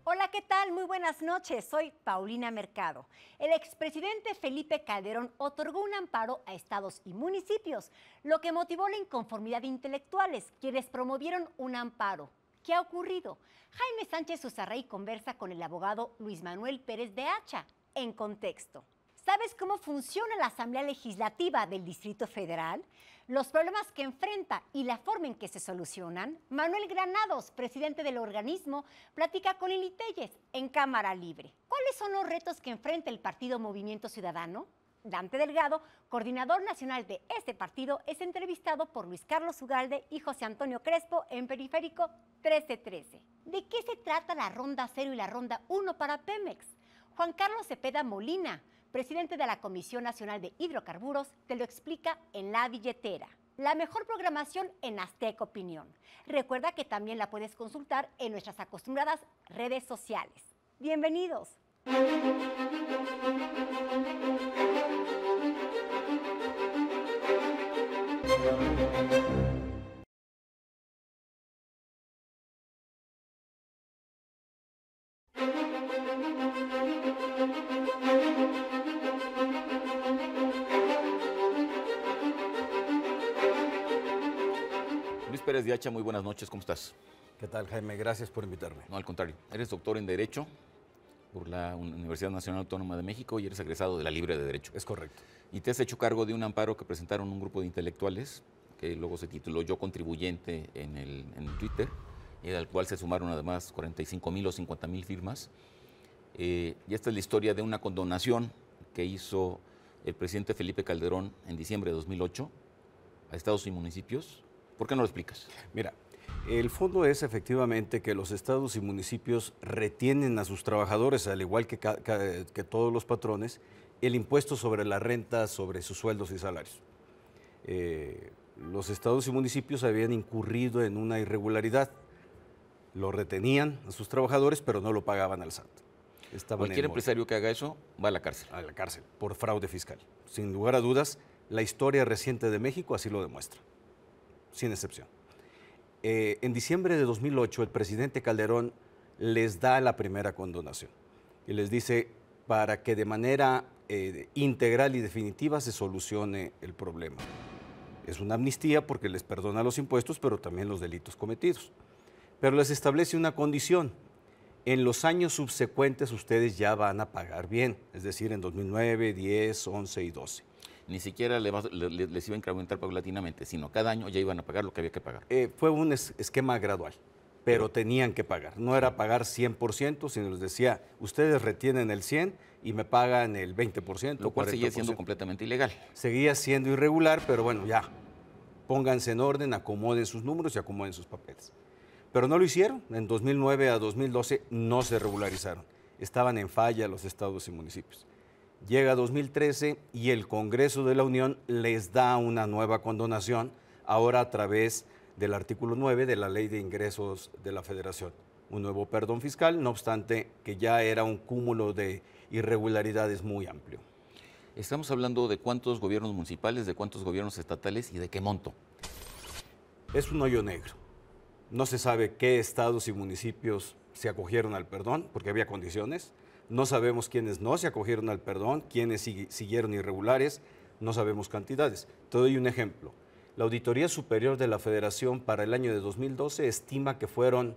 Hola, ¿qué tal? Muy buenas noches. Soy Paulina Mercado. El expresidente Felipe Calderón otorgó un amparo a estados y municipios, lo que motivó la inconformidad de intelectuales, quienes promovieron un amparo. ¿Qué ha ocurrido? Jaime Sánchez Uzarrey conversa con el abogado Luis Manuel Pérez de Hacha. En contexto. ¿Sabes cómo funciona la Asamblea Legislativa del Distrito Federal? Los problemas que enfrenta y la forma en que se solucionan. Manuel Granados, presidente del organismo, platica con Lili Telles en Cámara Libre. ¿Cuáles son los retos que enfrenta el partido Movimiento Ciudadano? Dante Delgado, coordinador nacional de este partido, es entrevistado por Luis Carlos Ugalde y José Antonio Crespo en Periférico 1313. ¿De qué se trata la Ronda 0 y la Ronda 1 para Pemex? Juan Carlos Cepeda Molina, presidente de la Comisión Nacional de Hidrocarburos, te lo explica en La Billetera. La mejor programación en Azteca Opinión. Recuerda que también la puedes consultar en nuestras acostumbradas redes sociales. ¡Bienvenidos! Luis Pérez de Hacha, muy buenas noches, ¿cómo estás? ¿Qué tal, Jaime? Gracias por invitarme. No, al contrario, eres doctor en Derecho por la Universidad Nacional Autónoma de México y eres egresado de la Libre de Derecho. Es correcto. Y te has hecho cargo de un amparo que presentaron un grupo de intelectuales, que luego se tituló Yo Contribuyente en Twitter, y al cual se sumaron además 45,000 o 50,000 firmas. Y esta es la historia de una condonación que hizo el presidente Felipe Calderón en diciembre de 2008 a estados y municipios. ¿Por qué no lo explicas? Mira, el fondo es efectivamente que los estados y municipios retienen a sus trabajadores, al igual que todos los patrones, el impuesto sobre la renta, sobre sus sueldos y salarios. Los estados y municipios habían incurrido en una irregularidad. Lo retenían a sus trabajadores, pero no lo pagaban al SAT. Cualquier empresario que haga eso va a la cárcel. A la cárcel, por fraude fiscal. Sin lugar a dudas, la historia reciente de México así lo demuestra, sin excepción. En diciembre de 2008, el presidente Calderón les da la primera condonación y les dice para que de manera integral y definitiva se solucione el problema. Es una amnistía porque les perdona los impuestos, pero también los delitos cometidos. Pero les establece una condición. En los años subsecuentes ustedes ya van a pagar bien, es decir, en 2009, 10, 11 y 12. Ni siquiera les iba a incrementar paulatinamente, sino cada año ya iban a pagar lo que había que pagar. Fue un esquema gradual, pero tenían que pagar. No era pagar 100%, sino les decía, ustedes retienen el 100% y me pagan el 20%. Lo cual 40%. seguía siendo completamente ilegal. Seguía siendo irregular, pero bueno, ya, pónganse en orden, acomoden sus números y acomoden sus papeles. Pero no lo hicieron. En 2009 a 2012 no se regularizaron. Estaban en falla los estados y municipios. Llega 2013 y el Congreso de la Unión les da una nueva condonación, ahora a través del artículo 9 de la Ley de Ingresos de la Federación. Un nuevo perdón fiscal, no obstante que ya era un cúmulo de irregularidades muy amplio. Estamos hablando de cuántos gobiernos municipales, de cuántos gobiernos estatales y de qué monto. Es un hoyo negro. No se sabe qué estados y municipios se acogieron al perdón, porque había condiciones. No sabemos quiénes no se acogieron al perdón, quiénes siguieron irregulares, no sabemos cantidades. Te doy un ejemplo. La Auditoría Superior de la Federación para el año de 2012 estima que fueron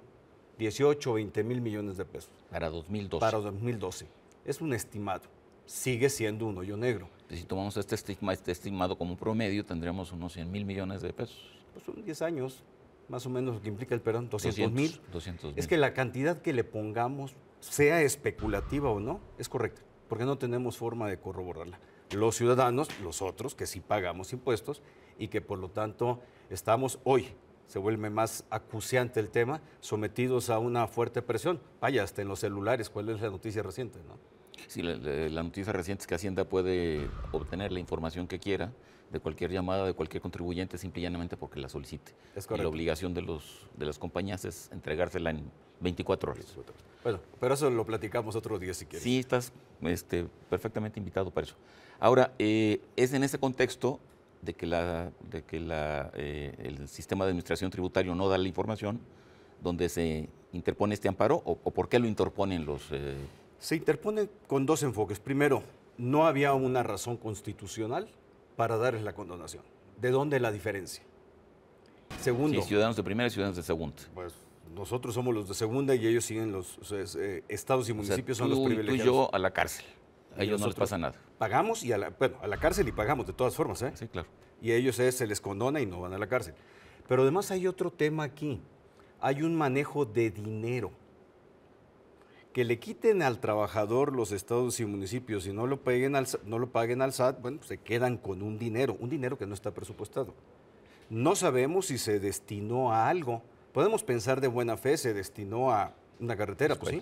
18 o 20 mil millones de pesos. Para 2012. Para 2012. Es un estimado. Sigue siendo un hoyo negro. Si tomamos este estimado como un promedio, tendríamos unos 100,000 millones de pesos. Pues son 10 años, más o menos lo que implica el perdón, 200,000. 200,000. Es que la cantidad que le pongamos, sea especulativa o no, es correcta, porque no tenemos forma de corroborarla. Los ciudadanos, los otros, que sí pagamos impuestos y que por lo tanto estamos hoy, se vuelve más acuciante el tema, sometidos a una fuerte presión. Vaya, hasta en los celulares, ¿cuál es la noticia reciente, no? Sí, la noticia reciente es que Hacienda puede obtener la información que quiera de cualquier llamada, de cualquier contribuyente, simple y llanamente porque la solicite. Es y correcto. la obligación de las compañías es entregársela en 24 horas. Bueno, pero eso lo platicamos otro día si quieres. Sí, estás perfectamente invitado para eso. Ahora, es en ese contexto de que el sistema de administración tributario no da la información, donde se interpone este amparo o por qué lo interponen los... Se interpone con dos enfoques. Primero, no había una razón constitucional para darles la condonación. ¿De dónde la diferencia? Segundo, Sí, ciudadanos de primera y ciudadanos de segunda. pues nosotros somos los de segunda y ellos siguen los estados y municipios O sea, son los tú privilegiados. y yo a la cárcel. A Y ellos no les nosotros pasa nada. Pagamos y a la cárcel y pagamos de todas formas, ¿eh? Sí, claro. Y a ellos se les condona y no van a la cárcel. Pero además hay otro tema aquí. Hay un manejo de dinero. Que le quiten al trabajador los estados y municipios y no lo paguen al SAT, bueno, pues se quedan con un dinero que no está presupuestado. No sabemos si se destinó a algo. Podemos pensar de buena fe, se destinó a una carretera, pues sí.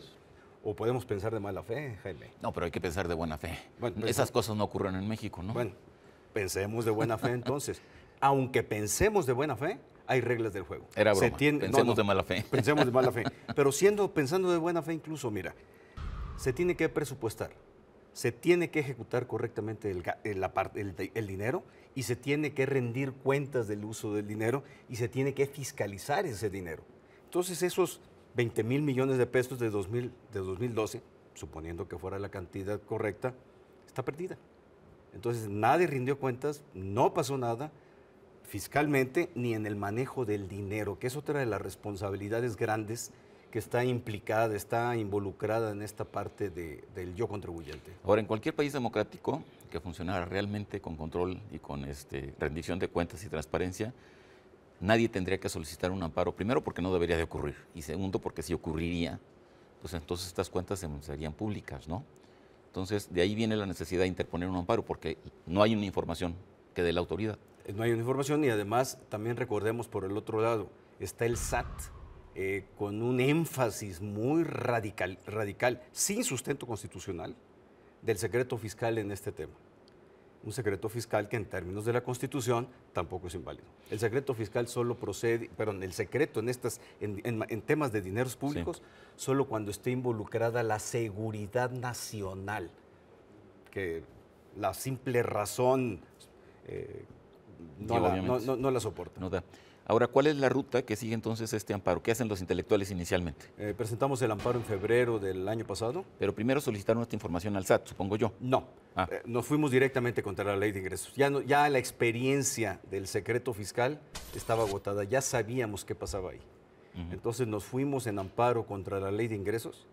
O podemos pensar de mala fe, Jaime. No, pero hay que pensar de buena fe. Bueno, Esas cosas no ocurren en México, ¿no? Bueno, pensemos de buena fe entonces. Aunque pensemos de buena fe, hay reglas del juego. Era broma. Pensemos de mala fe. Pensemos de mala fe. Pero pensando de buena fe incluso, mira, se tiene que presupuestar, se tiene que ejecutar correctamente el dinero y se tiene que rendir cuentas del uso del dinero y se tiene que fiscalizar ese dinero. Entonces esos 20,000 millones de pesos de 2012, suponiendo que fuera la cantidad correcta, está perdida. Entonces nadie rindió cuentas, no pasó nada fiscalmente ni en el manejo del dinero, que es otra de las responsabilidades grandes que está implicada, está involucrada en esta parte del yo contribuyente. Ahora, en cualquier país democrático que funcionara realmente con control y con rendición de cuentas y transparencia, nadie tendría que solicitar un amparo, primero porque no debería de ocurrir, y segundo porque si ocurriría, pues entonces estas cuentas serían públicas, ¿no? Entonces, de ahí viene la necesidad de interponer un amparo, porque no hay una información que dé la autoridad. No hay una información y además también recordemos por el otro lado, está el SAT con un énfasis muy radical, sin sustento constitucional, del secreto fiscal en este tema. Un secreto fiscal que en términos de la Constitución tampoco es inválido. El secreto fiscal solo procede, perdón, el secreto en temas de dineros públicos, sí, solo cuando esté involucrada la seguridad nacional, que la simple razón no la soporta. No da. Ahora, ¿cuál es la ruta que sigue entonces este amparo? ¿Qué hacen los intelectuales inicialmente? Presentamos el amparo en febrero del año pasado. Pero primero solicitaron esta información al SAT, supongo yo. No, nos fuimos directamente contra la ley de ingresos. Ya la experiencia del secreto fiscal estaba agotada, ya sabíamos qué pasaba ahí. Entonces nos fuimos en amparo contra la ley de ingresos,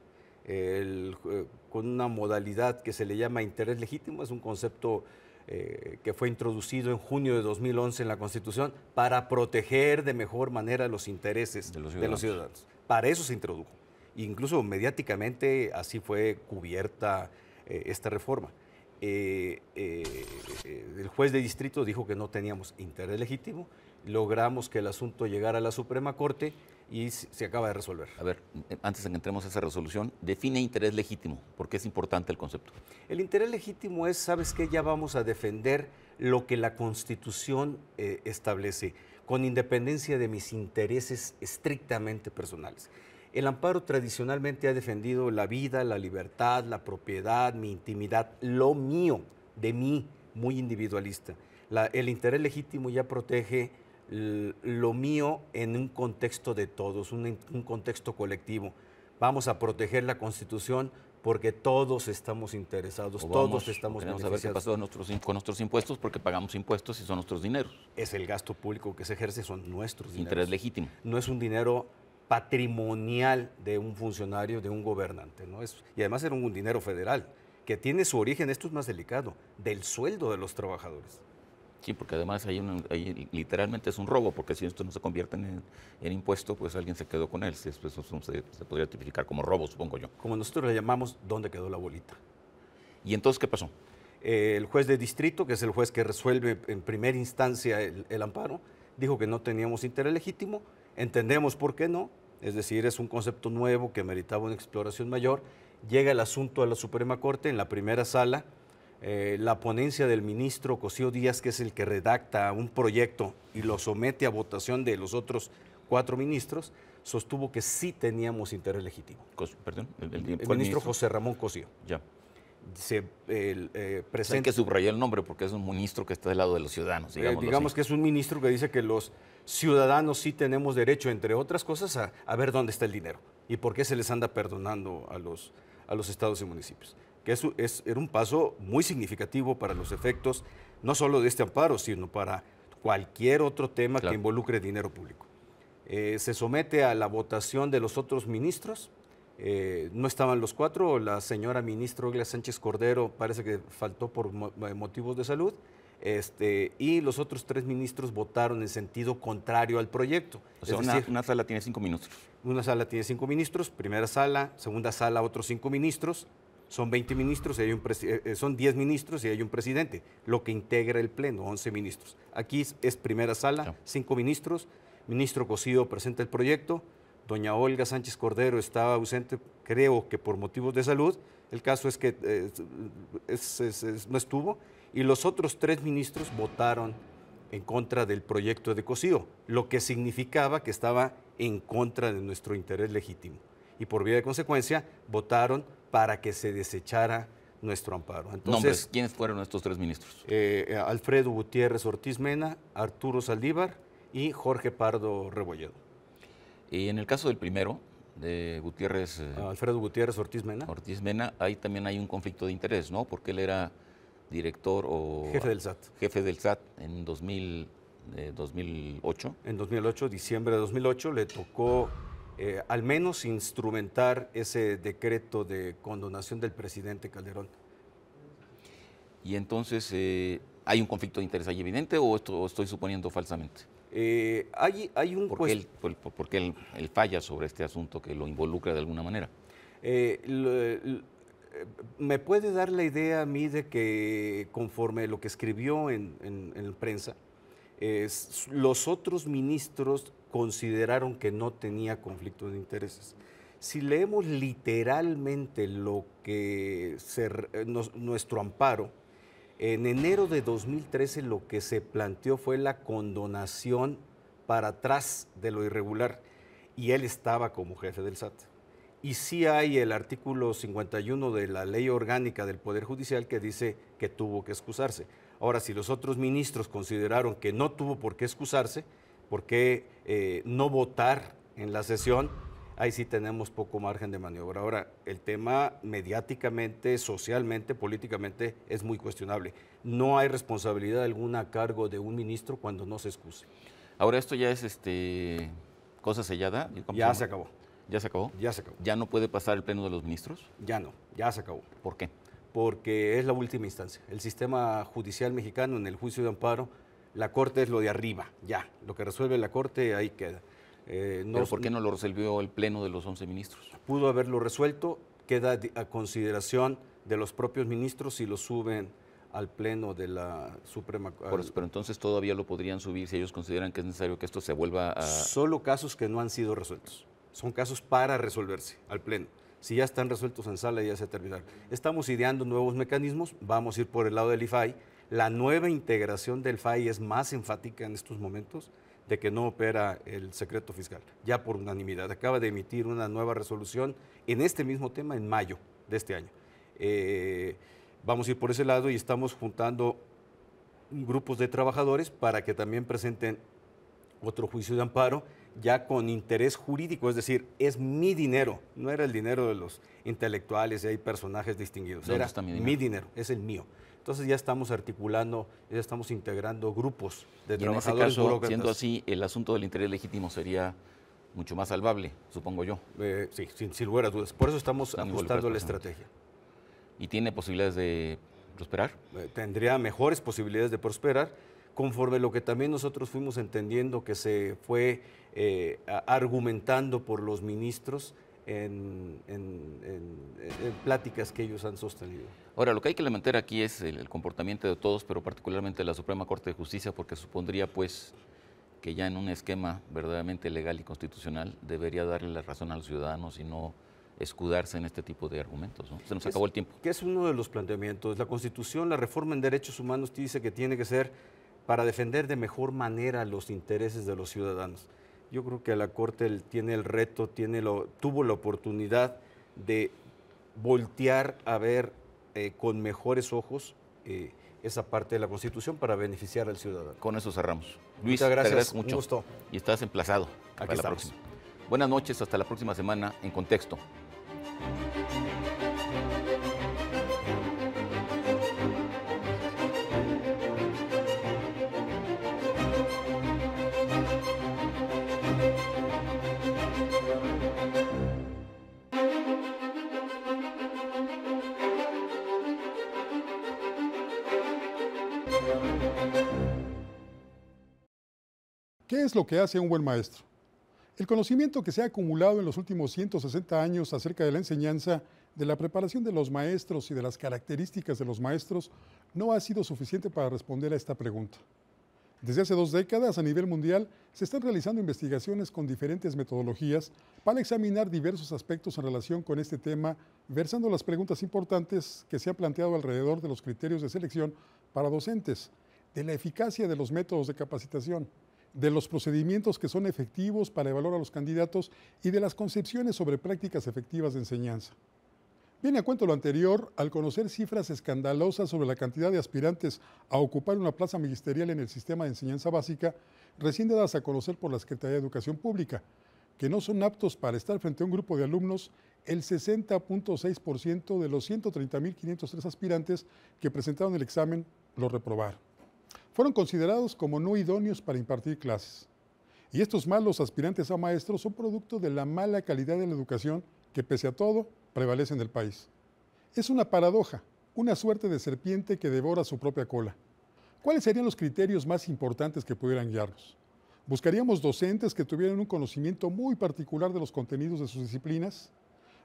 con una modalidad que se le llama interés legítimo, es un concepto que fue introducido en junio de 2011 en la Constitución para proteger de mejor manera los intereses de los ciudadanos. Para eso se introdujo. Incluso mediáticamente así fue cubierta esta reforma. El juez de distrito dijo que no teníamos interés legítimo, logramos que el asunto llegara a la Suprema Corte y se acaba de resolver. A ver, antes de que entremos a esa resolución, define interés legítimo, porque es importante el concepto. El interés legítimo es, ¿sabes qué? Ya vamos a defender lo que la Constitución establece, con independencia de mis intereses estrictamente personales. El amparo tradicionalmente ha defendido la vida, la libertad, la propiedad, mi intimidad, lo mío, de mí, muy individualista. El interés legítimo ya protege lo mío en un contexto de todos, un contexto colectivo. Vamos a proteger la Constitución porque todos estamos interesados, todos estamos beneficiados. Queremos saber qué pasó con nuestros impuestos porque pagamos impuestos y son nuestros dineros. Es el gasto público que se ejerce, son nuestros dineros. Interés legítimo. No es un dinero patrimonial de un funcionario, de un gobernante, ¿no? Y además era un dinero federal, que tiene su origen, esto es más delicado, del sueldo de los trabajadores. Sí, porque además ahí literalmente es un robo, porque si esto no se convierte en impuesto, pues alguien se quedó con él. Eso se podría tipificar como robo, supongo yo. Como nosotros le llamamos, ¿dónde quedó la bolita? ¿Y entonces qué pasó? El juez de distrito, que es el juez que resuelve en primera instancia el amparo, dijo que no teníamos interés legítimo. Entendemos por qué no, es decir, es un concepto nuevo que meritaba una exploración mayor. Llega el asunto a la Suprema Corte en la primera sala. La ponencia del ministro Cosío Díaz, que es el que redacta un proyecto y lo somete a votación de los otros 4 ministros, sostuvo que sí teníamos interés legítimo. Perdón, el ministro José Ramón Cosío. Ya. Pues hay que subrayar el nombre porque es un ministro que está del lado de los ciudadanos, digamos que es un ministro que dice que los ciudadanos sí tenemos derecho, entre otras cosas, a ver dónde está el dinero y por qué se les anda perdonando a los estados y municipios. Que era un paso muy significativo para los efectos, no solo de este amparo, sino para cualquier otro tema que involucre dinero público. Se somete a la votación de los otros ministros. No estaban los cuatro, la señora ministra Olga Sánchez Cordero parece que faltó por motivos de salud, y los otros 3 ministros votaron en sentido contrario al proyecto. O sea, una sala tiene 5 ministros. Una sala tiene 5 ministros, primera sala, segunda sala, otros 5 ministros, son 20 ministros, y son 10 ministros y hay un presidente, lo que integra el pleno, 11 ministros. Aquí es primera sala, 5 ministros, ministro Cosío presenta el proyecto, doña Olga Sánchez Cordero estaba ausente, creo que por motivos de salud, el caso es que no estuvo, y los otros 3 ministros votaron en contra del proyecto de Cosío, lo que significaba que estaba en contra de nuestro interés legítimo. Y por vía de consecuencia, votaron para que se desechara nuestro amparo. Entonces, nombres, ¿quiénes fueron estos 3 ministros? Alfredo Gutiérrez Ortiz Mena, Arturo Saldívar y Jorge Pardo Rebolledo. Y en el caso del primero, de Gutiérrez... Alfredo Gutiérrez Ortiz Mena. Ortiz Mena, ahí también hay un conflicto de interés, ¿no? Porque él era director o... Jefe del SAT. Jefe del SAT en 2008. En 2008, diciembre de 2008, le tocó al menos instrumentar ese decreto de condonación del presidente Calderón. Y entonces, ¿hay un conflicto de interés ahí evidente o estoy suponiendo falsamente? Hay un... Porque él falla sobre este asunto que lo involucra de alguna manera. Me puede dar la idea a mí de que conforme lo que escribió en prensa, los otros ministros consideraron que no tenía conflicto de intereses. Si leemos literalmente lo que nuestro amparo, en enero de 2013 lo que se planteó fue la condonación para atrás de lo irregular y él estaba como jefe del SAT. Y sí hay el artículo 51 de la Ley Orgánica del Poder Judicial que dice que tuvo que excusarse. Ahora, si los otros ministros consideraron que no tuvo por qué excusarse, por qué no votar en la sesión, ahí sí tenemos poco margen de maniobra. Ahora, el tema mediáticamente, socialmente, políticamente es muy cuestionable. No hay responsabilidad alguna a cargo de un ministro cuando no se excuse. Ahora, esto ya es cosa sellada. Ya se acabó. ¿Ya se acabó? Ya se acabó. ¿Ya no puede pasar el pleno de los ministros? Ya no, ya se acabó. ¿Por qué? Porque es la última instancia. El sistema judicial mexicano en el juicio de amparo, la Corte es lo de arriba, ya. Lo que resuelve la Corte, ahí queda. ¿Pero por qué no lo resolvió el pleno de los 11 ministros? Pudo haberlo resuelto, queda a consideración de los propios ministros si lo suben al pleno de la Suprema Corte. Pero entonces todavía lo podrían subir si ellos consideran que es necesario que esto se vuelva a... Solo casos que no han sido resueltos. Son casos para resolverse al pleno. Si ya están resueltos en sala, ya se terminaron. Estamos ideando nuevos mecanismos, vamos a ir por el lado del IFAI. La nueva integración del FAI es más enfática en estos momentos de que no opera el secreto fiscal, ya por unanimidad. Acaba de emitir una nueva resolución en este mismo tema en mayo de este año. Vamos a ir por ese lado y estamos juntando grupos de trabajadores para que también presenten otro juicio de amparo ya con interés jurídico, es decir, es mi dinero, no era el dinero de los intelectuales y hay personajes distinguidos, era mi dinero, es el mío. Entonces ya estamos articulando, ya estamos integrando grupos de trabajadores. En ese caso, siendo así, el asunto del interés legítimo sería mucho más salvable, supongo yo. Sí, sin lugar a dudas. Por eso estamos ajustando la estrategia. ¿Y tiene posibilidades de prosperar? Tendría mejores posibilidades de prosperar, conforme lo que también nosotros fuimos entendiendo que se fue argumentando por los ministros en pláticas que ellos han sostenido. Ahora, lo que hay que lamentar aquí es el comportamiento de todos, pero particularmente de la Suprema Corte de Justicia, porque supondría pues que ya en un esquema verdaderamente legal y constitucional debería darle la razón a los ciudadanos y no escudarse en este tipo de argumentos, ¿no? Se nos acabó el tiempo. Que es uno de los planteamientos. La Constitución, la reforma en derechos humanos dice que tiene que ser para defender de mejor manera los intereses de los ciudadanos. Yo creo que la Corte tiene el reto, tuvo la oportunidad de voltear a ver con mejores ojos esa parte de la Constitución para beneficiar al ciudadano. Con eso cerramos. Luis, muchas te gracias, agradezco mucho. un gusto. Y estás emplazado para Aquí la estamos. próxima. Buenas noches, hasta la próxima semana en Contexto. ¿Qué es lo que hace a un buen maestro? El conocimiento que se ha acumulado en los últimos 160 años acerca de la enseñanza, de la preparación de los maestros y de las características de los maestros no ha sido suficiente para responder a esta pregunta. Desde hace 2 décadas a nivel mundial se están realizando investigaciones con diferentes metodologías para examinar diversos aspectos en relación con este tema, versando las preguntas importantes que se han planteado alrededor de los criterios de selección para docentes, de la eficacia de los métodos de capacitación, de los procedimientos que son efectivos para evaluar a los candidatos y de las concepciones sobre prácticas efectivas de enseñanza. Viene a cuento lo anterior al conocer cifras escandalosas sobre la cantidad de aspirantes a ocupar una plaza ministerial en el sistema de enseñanza básica, recién dadas a conocer por la Secretaría de Educación Pública, que no son aptos para estar frente a un grupo de alumnos. El 60.6% de los 130.503 aspirantes que presentaron el examen lo reprobaron. Fueron considerados como no idóneos para impartir clases. Y estos malos aspirantes a maestros son producto de la mala calidad de la educación que, pese a todo, prevalece en el país. Es una paradoja, una suerte de serpiente que devora su propia cola. ¿Cuáles serían los criterios más importantes que pudieran guiarnos? ¿Buscaríamos docentes que tuvieran un conocimiento muy particular de los contenidos de sus disciplinas?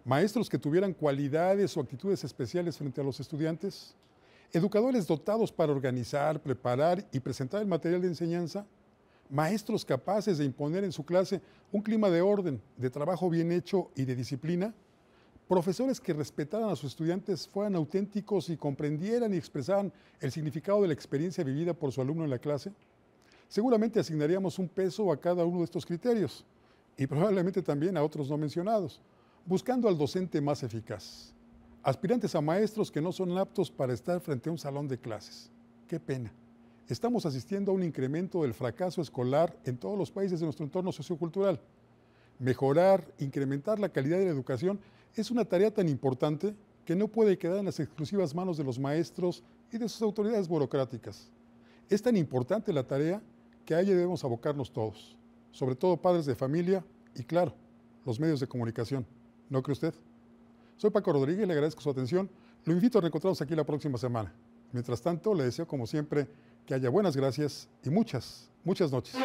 ¿Maestros que tuvieran cualidades o actitudes especiales frente a los estudiantes? ¿Educadores dotados para organizar, preparar y presentar el material de enseñanza? ¿Maestros capaces de imponer en su clase un clima de orden, de trabajo bien hecho y de disciplina? ¿Profesores que respetaran a sus estudiantes, fueran auténticos y comprendieran y expresaran el significado de la experiencia vivida por su alumno en la clase? Seguramente asignaríamos un peso a cada uno de estos criterios y probablemente también a otros no mencionados, buscando al docente más eficaz. Aspirantes a maestros que no son aptos para estar frente a un salón de clases. ¡Qué pena! Estamos asistiendo a un incremento del fracaso escolar en todos los países de nuestro entorno sociocultural. Mejorar, incrementar la calidad de la educación es una tarea tan importante que no puede quedar en las exclusivas manos de los maestros y de sus autoridades burocráticas. Es tan importante la tarea que a ella debemos abocarnos todos, sobre todo padres de familia y, claro, los medios de comunicación. ¿No cree usted? Soy Paco Rodríguez, le agradezco su atención. Lo invito a reencontrarnos aquí la próxima semana. Mientras tanto, le deseo, como siempre, que haya buenas gracias y muchas, muchas noches.